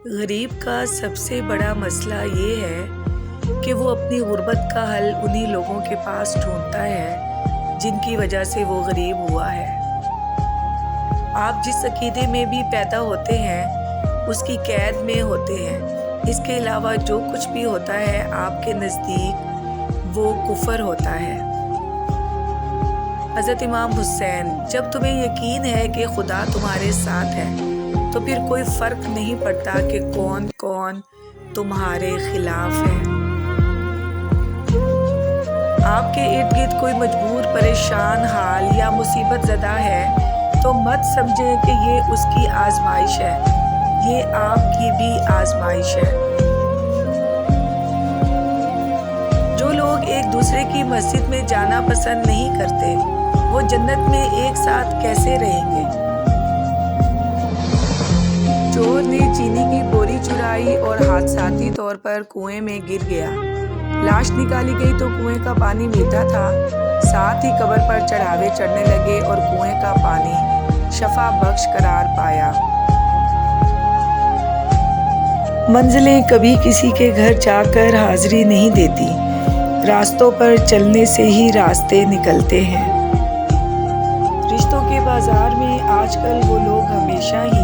غریب کا سب سے بڑا مسئلہ یہ ہے کہ وہ اپنی غربت کا حل انہی لوگوں کے پاس ڈھونڈتا ہے جن کی وجہ سے وہ غریب ہوا ہے۔ آپ جس عقیدے میں بھی پیدا ہوتے ہیں اس کی قید میں ہوتے ہیں۔ اس کے علاوہ جو کچھ بھی ہوتا ہے آپ کے نزدیک وہ کفر ہوتا ہے۔ حضرت امام حسین: جب تمہیں یقین ہے کہ خدا تمہارے ساتھ ہے تو پھر کوئی فرق نہیں پڑتا کہ کون کون تمہارے خلاف ہے۔ آپ کے ارد گرد کوئی مجبور، پریشان حال یا مصیبت زدہ ہے تو مت سمجھیں کہ یہ اس کی آزمائش ہے، یہ آپ کی بھی آزمائش ہے۔ جو لوگ ایک دوسرے کی مسجد میں جانا پسند نہیں کرتے وہ جنت میں ایک ساتھ کیسے رہیں گے؟ چور نے چینی کی بوری چرائی اور حادثاتی طور پر کنویں میں گر گیا۔ لاش نکالی گئی تو کنویں کا پانی میٹھا تھا، ساتھ ہی قبر پر چڑھاوے چڑھنے لگے اور کنویں کا پانی شفا بخش قرار پایا۔ منزلیں کبھی کسی کے گھر جا کر حاضری نہیں دیتی، راستوں پر چلنے سے ہی راستے نکلتے ہیں۔ رشتوں کے بازار میں آج کل وہ لوگ ہمیشہ ہی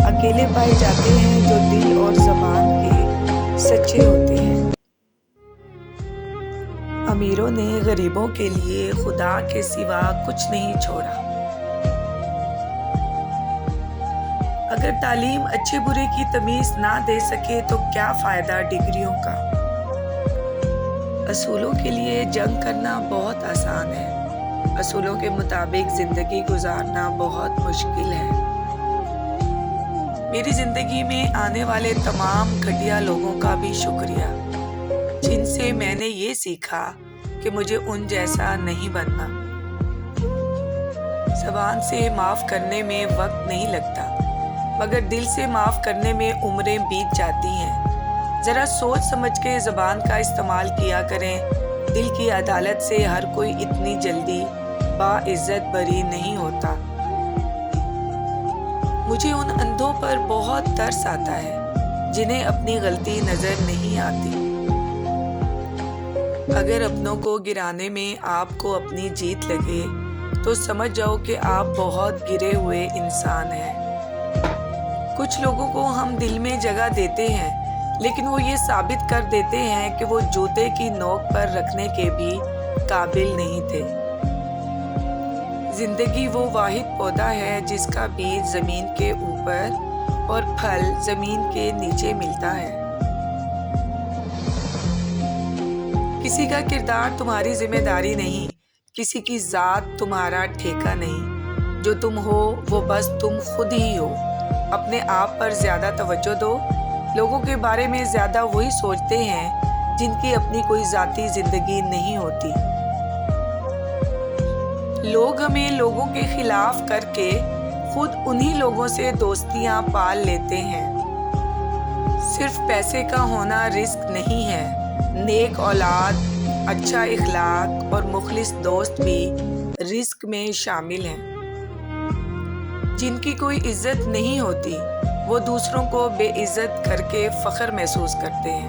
اکیلے پائے جاتے ہیں جو دل اور زبان کے سچے ہوتے ہیں۔ امیروں نے غریبوں کے لیے خدا کے سوا کچھ نہیں چھوڑا۔ اگر تعلیم اچھے برے کی تمیز نہ دے سکے تو کیا فائدہ ڈگریوں کا؟ اصولوں کے لیے جنگ کرنا بہت آسان ہے، اصولوں کے مطابق زندگی گزارنا بہت مشکل ہے۔ میری زندگی میں آنے والے تمام گھٹیا لوگوں کا بھی شکریہ جن سے میں نے یہ سیکھا کہ مجھے ان جیسا نہیں بننا۔ زبان سے معاف کرنے میں وقت نہیں لگتا مگر دل سے معاف کرنے میں عمریں بیت جاتی ہیں۔ ذرا سوچ سمجھ کے زبان کا استعمال کیا کریں، دل کی عدالت سے ہر کوئی اتنی جلدی باعزت بری نہیں ہوتا۔ مجھے ان اندھوں پر بہت ترس آتا ہے جنہیں اپنی غلطی نظر نہیں آتی۔ اگر اپنوں کو گرانے میں آپ کو اپنی جیت لگے تو سمجھ جاؤ کہ آپ بہت گرے ہوئے انسان ہیں۔ کچھ لوگوں کو ہم دل میں جگہ دیتے ہیں لیکن وہ یہ ثابت کر دیتے ہیں کہ وہ جوتے کی نوک پر رکھنے کے بھی قابل نہیں تھے۔ زندگی وہ واحد پودا ہے جس کا بیج زمین کے اوپر اور پھل زمین کے نیچے ملتا ہے۔ کسی کا کردار تمہاری ذمہ داری نہیں، کسی کی ذات تمہارا ٹھیکہ نہیں۔ جو تم ہو وہ بس تم خود ہی ہو۔ اپنے آپ پر زیادہ توجہ دو۔ لوگوں کے بارے میں زیادہ وہی سوچتے ہیں جن کی اپنی کوئی ذاتی زندگی نہیں ہوتی۔ لوگ ہمیں لوگوں کے خلاف کر کے خود انہی لوگوں سے دوستیاں پال لیتے ہیں۔ صرف پیسے کا ہونا رزق نہیں ہے، نیک اولاد، اچھا اخلاق اور مخلص دوست بھی رزق میں شامل ہیں۔ جن کی کوئی عزت نہیں ہوتی وہ دوسروں کو بے عزت کر کے فخر محسوس کرتے ہیں۔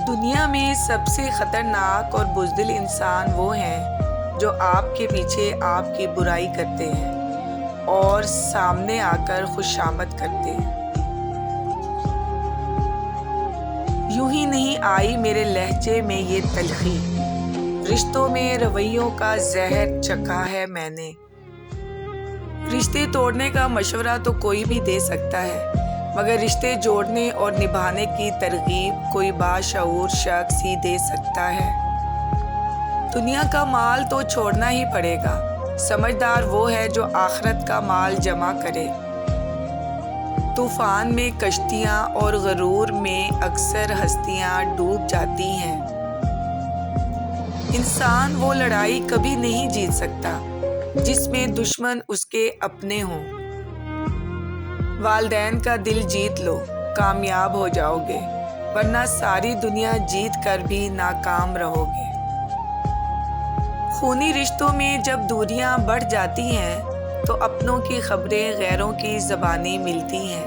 دنیا میں سب سے خطرناک اور بزدل انسان وہ ہیں جو آپ کے پیچھے آپ کی برائی کرتے ہیں اور سامنے آ کر خوشامد کرتے ہیں۔ یوں ہی نہیں آئی میرے لہجے میں یہ تلخی، رشتوں میں رویوں کا زہر چکھا ہے میں نے۔ رشتے توڑنے کا مشورہ تو کوئی بھی دے سکتا ہے مگر رشتے جوڑنے اور نبھانے کی ترغیب کوئی باشعور شخص ہی دے سکتا ہے۔ دنیا کا مال تو چھوڑنا ہی پڑے گا، سمجھدار وہ ہے جو آخرت کا مال جمع کرے۔ طوفان میں کشتیاں اور غرور میں اکثر ہستیاں ڈوب جاتی ہیں۔ انسان وہ لڑائی کبھی نہیں جیت سکتا جس میں دشمن اس کے اپنے ہوں۔ والدین کا دل جیت لو، کامیاب ہو جاؤ گے، ورنہ ساری دنیا جیت کر بھی ناکام رہو گے۔ خونی رشتوں میں جب دوریاں بڑھ جاتی ہیں تو اپنوں کی خبریں غیروں کی زبانی ملتی ہیں۔